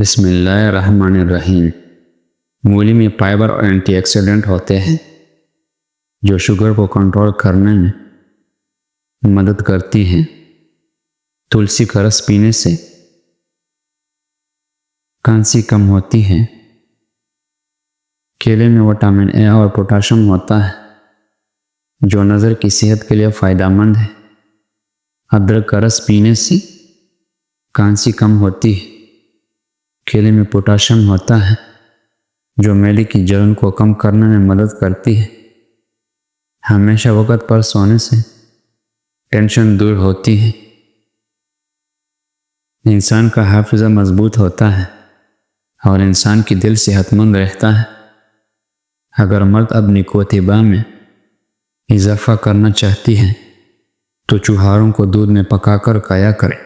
بسم اللہ الرحمن الرحیم۔ مولی میں فائبر اور اینٹی آکسیڈنٹ ہوتے ہیں جو شوگر کو کنٹرول کرنے میں مدد کرتی ہیں۔ تلسی کا رس پینے سے کھانسی کم ہوتی ہے۔ کیلے میں وٹامن اے اور پوٹاشیم ہوتا ہے جو نظر کی صحت کے لیے فائدہ مند ہے۔ ادرک کا رس پینے سے کھانسی کم ہوتی ہے۔ کیلے میں پوٹاشیم ہوتا ہے جو معدے کی جلن کو کم کرنے میں مدد کرتی ہے۔ ہمیشہ وقت پر سونے سے ٹینشن دور ہوتی ہے۔ انسان کا حافظہ مضبوط ہوتا ہے اور انسان کی دل صحت مند رہتا ہے۔ اگر مرد اپنی قوت میں اضافہ کرنا چاہتی ہے تو چوہاروں کو دودھ میں پکا کر کھایا کرے۔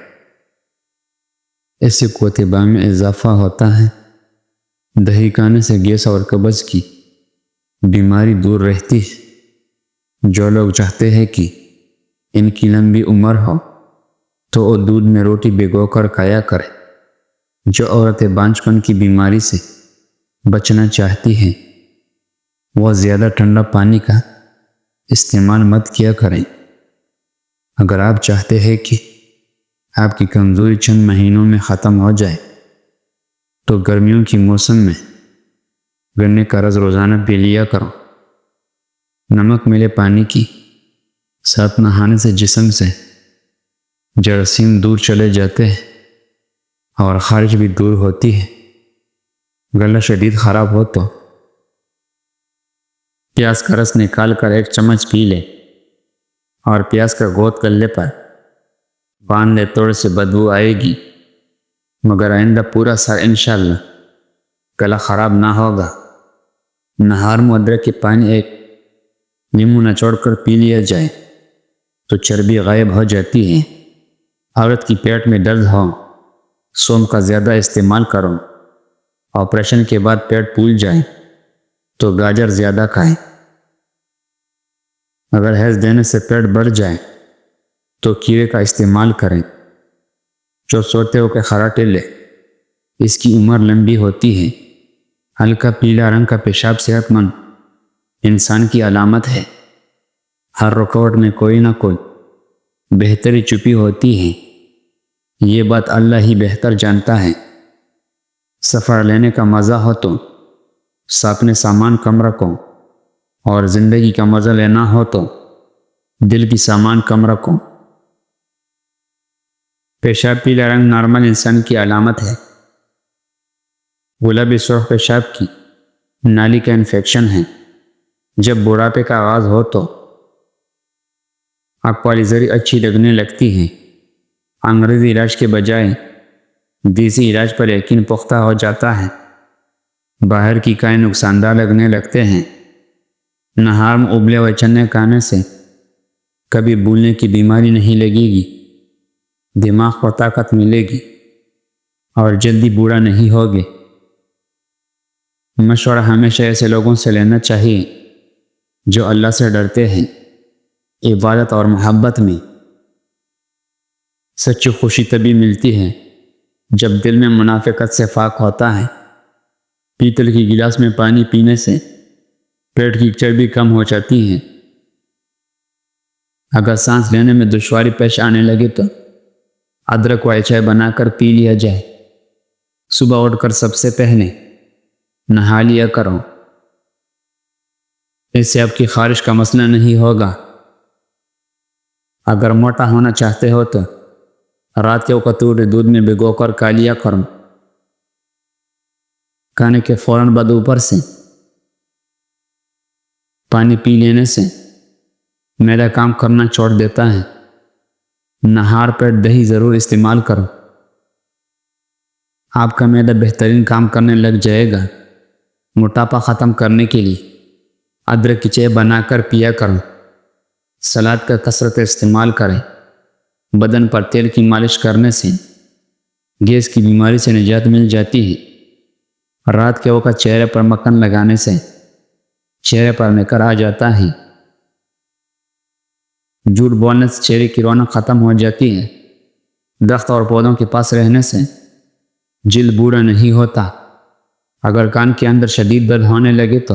اس سے قوت میں اضافہ ہوتا ہے۔ دہی کھانے سے گیس اور قبض کی بیماری دور رہتی ہے۔ جو لوگ چاہتے ہیں کہ ان کی لمبی عمر ہو تو وہ دودھ میں روٹی بھگو کر کھایا کرے۔ جو عورتیں بانجھپن کی بیماری سے بچنا چاہتی ہیں وہ زیادہ ٹھنڈا پانی کا استعمال مت کیا کریں۔ اگر آپ چاہتے ہیں کہ آپ کی کمزوری چند مہینوں میں ختم ہو جائے تو گرمیوں کی موسم میں گنے کا رس روزانہ پی لیا کرو۔ نمک ملے پانی کی ساتھ نہانے سے جسم سے جراثیم دور چلے جاتے ہیں اور خارش بھی دور ہوتی ہے۔ گلا شدید خراب ہو تو پیاز کا رس نکال کر 1 چمچ پی لے اور پیاز کا گوت گلے پر باندھ لے، توڑ سے بدبو آئے گی مگر آئندہ پورا سال انشاءاللہ گلا خراب نہ ہوگا۔ نہار میں ادرک کے پانی 1 لیمو نچوڑ کر پی لیا جائے تو چربی غائب ہو جاتی ہے۔ عورت کی پیٹ میں درد ہو، سونف کا زیادہ استعمال کرو۔ آپریشن کے بعد پیٹ پھول جائے تو گاجر زیادہ کھائیں۔ اگر حیض دینے سے پیٹ بڑھ جائے تو کیڑے کا استعمال کریں۔ جو سوتے ہو کے خراٹے لے، اس کی عمر لمبی ہوتی ہے۔ ہلکا پیلا رنگ کا پیشاب صحت مند انسان کی علامت ہے۔ ہر رکاوٹ میں کوئی نہ کوئی بہتری چھپی ہوتی ہے۔ یہ بات اللہ ہی بہتر جانتا ہے۔ سفر لینے کا مزہ ہو تو اپنے سامان کم رکھو، اور زندگی کا مزہ لینا ہو تو دل کی سامان کم رکھو۔ پیشاب پیلا رنگ نارمل انسان کی علامت ہے۔ گلابی سرخ پیشاب کی نالی کا انفیکشن ہے۔ جب بڑھاپے کا آغاز ہو تو آنکھ والی زری اچھی لگنے لگتی ہے۔ انگریزی علاج کے بجائے دیسی علاج پر یقین پختہ ہو جاتا ہے۔ باہر کی کھائیں نقصان دہ لگنے لگتے ہیں۔ نہار میں ابلے ہوئے چنے کھانے سے کبھی بھولنے کی بیماری نہیں لگے گی۔ دماغ کو طاقت ملے گی اور جلدی بوڑھا نہیں ہوگے۔ مشورہ ہمیشہ ایسے لوگوں سے لینا چاہیے جو اللہ سے ڈرتے ہیں۔ عبادت اور محبت میں سچی خوشی تبھی ملتی ہے جب دل میں منافقت سے پاک ہوتا ہے۔ پیتل کی گلاس میں پانی پینے سے پیٹ کی چربی کم ہو جاتی ہے۔ اگر سانس لینے میں دشواری پیش آنے لگے تو ادرک والی چائے بنا کر پی لیا جائے۔ صبح اٹھ کر سب سے پہلے نہا لیا کرو۔ اس سے آپ کی خارش کا مسئلہ نہیں ہوگا۔ اگر موٹا ہونا چاہتے ہو تو رات کے وقت دودھ میں بھگو کر کھا لیا کرو۔ کھانے کے فوراً بعد اوپر سے پانی پی لینے سے معدہ کام کرنا چھوڑ دیتا ہے۔ نہار پیٹ دہی ضرور استعمال کرو۔ آپ کا معدہ بہترین کام کرنے لگ جائے گا۔ موٹاپا ختم کرنے کے لیے ادرک کی چائے بنا کر پیا کرو۔ سلاد کا کثرت استعمال کریں۔ بدن پر تیل کی مالش کرنے سے گیس کی بیماری سے نجات مل جاتی ہے۔ رات کے وقت چہرے پر مکھن لگانے سے چہرے پر نکھار آ جاتا ہے۔ جھوٹ بولنے سے چہرے کی رونق ختم ہو جاتی ہے۔ درخت اور پودوں کے پاس رہنے سے جلد بوڑھا نہیں ہوتا۔ اگر کان کے اندر شدید درد ہونے لگے تو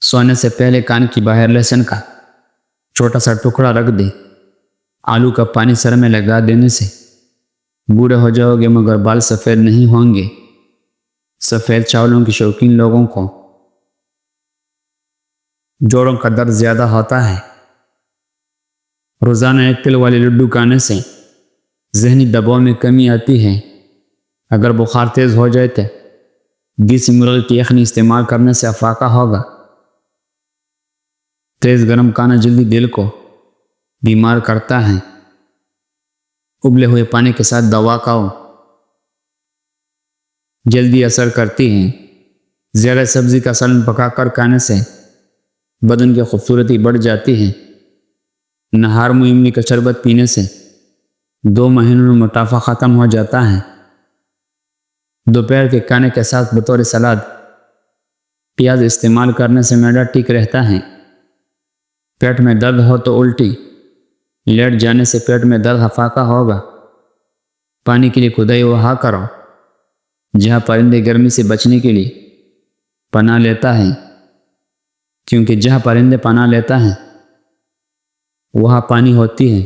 سونے سے پہلے کان کی باہر لہسن کا چھوٹا سا ٹکڑا رکھ دیں۔ آلو کا پانی سر میں لگا دینے سے بوڑھے ہو جاؤ گے مگر بال سفید نہیں ہوں گے۔ سفید چاولوں کے شوقین لوگوں کو جوڑوں کا درد زیادہ ہوتا ہے۔ روزانہ 1 تل والے لڈو کھانے سے ذہنی دباؤ میں کمی آتی ہے۔ اگر بخار تیز ہو جائے تو دیسی مرغی کی یخنی استعمال کرنے سے افاقہ ہوگا۔ تیز گرم کھانا جلدی دل کو بیمار کرتا ہے۔ ابلے ہوئے پانی کے ساتھ دوا کھاؤ، جلدی اثر کرتی ہیں۔ زیادہ سبزی کا سالن پکا کر کھانے سے بدن کی خوبصورتی بڑھ جاتی ہے۔ نہار مویمنی کا شربت پینے سے 2 مہینوں میں موٹاپا ختم ہو جاتا ہے۔ دوپہر کے کھانے کے ساتھ بطور سلاد پیاز استعمال کرنے سے معدہ ٹھیک رہتا ہے۔ پیٹ میں درد ہو تو الٹی لیٹ جانے سے پیٹ میں درد افاقہ ہوگا۔ پانی کے لیے کھدائی وہاں کرو جہاں پرندے گرمی سے بچنے کے لیے پناہ لیتا ہے، کیونکہ جہاں پرندے پناہ لیتا ہے وہاں پانی ہوتی ہے۔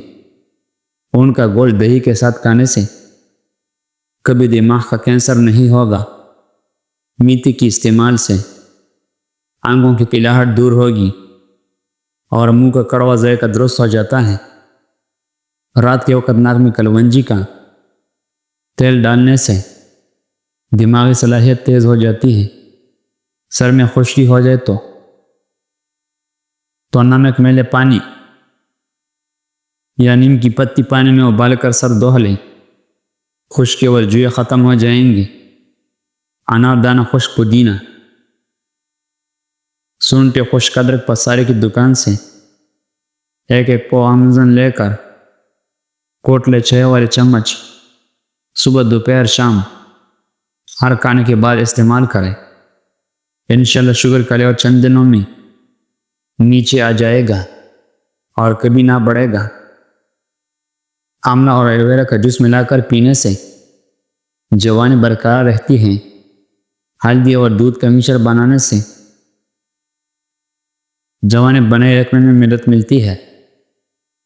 ان کا گوشت دہی کے ساتھ کھانے سے کبھی دماغ کا کینسر نہیں ہوگا۔ میتھی کی استعمال سے آنکھوں کی پلاہٹ دور ہوگی اور منہ کا کڑوا ذائقہ درست ہو جاتا ہے۔ رات کے وقت ناک میں کلونجی کا تیل ڈالنے سے دماغی صلاحیت تیز ہو جاتی ہے۔ سر میں خشکی ہو جائے تو نمک میلے پانی یا نیم کی پتی پانی میں ابال کر سر دھو لیں، خشکی اور جوئیں ختم ہو جائیں گی۔ انار دانہ خشک پودینہ، سونٹے خشک ادرک پسارے کی دکان سے 1 پو آمزن لے کر کوٹ لے 6 والے چمچ صبح دوپہر شام ہر کھانے کے بعد استعمال کریں۔ انشاءاللہ شوگر کا لیول چند دنوں میں نیچے آ جائے گا اور کبھی نہ بڑھے گا۔ آملہ اور ایلو ویرا کا جوس ملا کر پینے سے جوانی برقرار رہتی ہے۔ ہلدی اور دودھ کا مکسچر بنانے سے جوانی بنائے رکھنے میں مدد ملتی ہے۔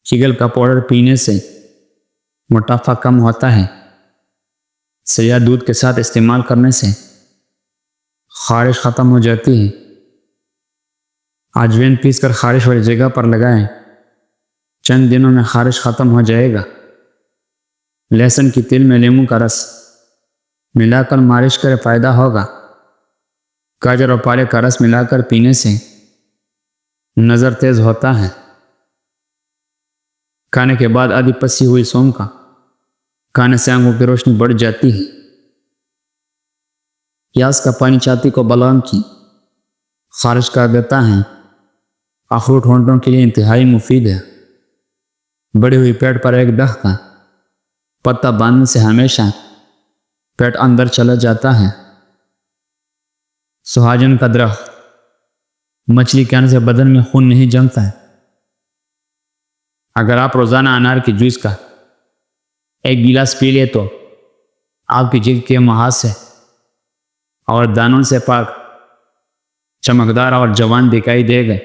چگل کا پاؤڈر پینے سے موٹاپا کم ہوتا ہے۔ سیاہ دودھ کے ساتھ استعمال کرنے سے خارش ختم ہو جاتی ہے۔ اجوین پیس کر خارش والی جگہ پر لگائیں، چند دنوں میں خارش ختم ہو جائے گا۔ لہسن کی تیل میں لیموں کا رس ملا کر مالش کرے فائدہ ہوگا۔ گاجر اور پالک کا رس ملا کر پینے سے نظر تیز ہوتا ہے۔ کھانے کے بعد آدھی پسی ہوئی سونف کا کھانے سے آنکھوں کی روشنی بڑھ جاتی ہے۔ پیاز کا پانی چھاتی کو بلغم کی خارش کر دیتا ہے۔ اخروٹ ہونٹوں کے لیے انتہائی مفید ہے۔ بڑی ہوئی پیٹ پر ایک دہ کا پتا باندھنے سے ہمیشہ پیٹ اندر چلا جاتا ہے۔ سہاجن کا درخت مچھلی کھانے سے بدن میں خون نہیں جمتا ہے۔ اگر آپ روزانہ انار کے جوس کا 1 گلاس پی لے تو آپ کی جلد کے محاسے اور دانوں سے پاک، چمکدار اور جوان دکھائی دے گا۔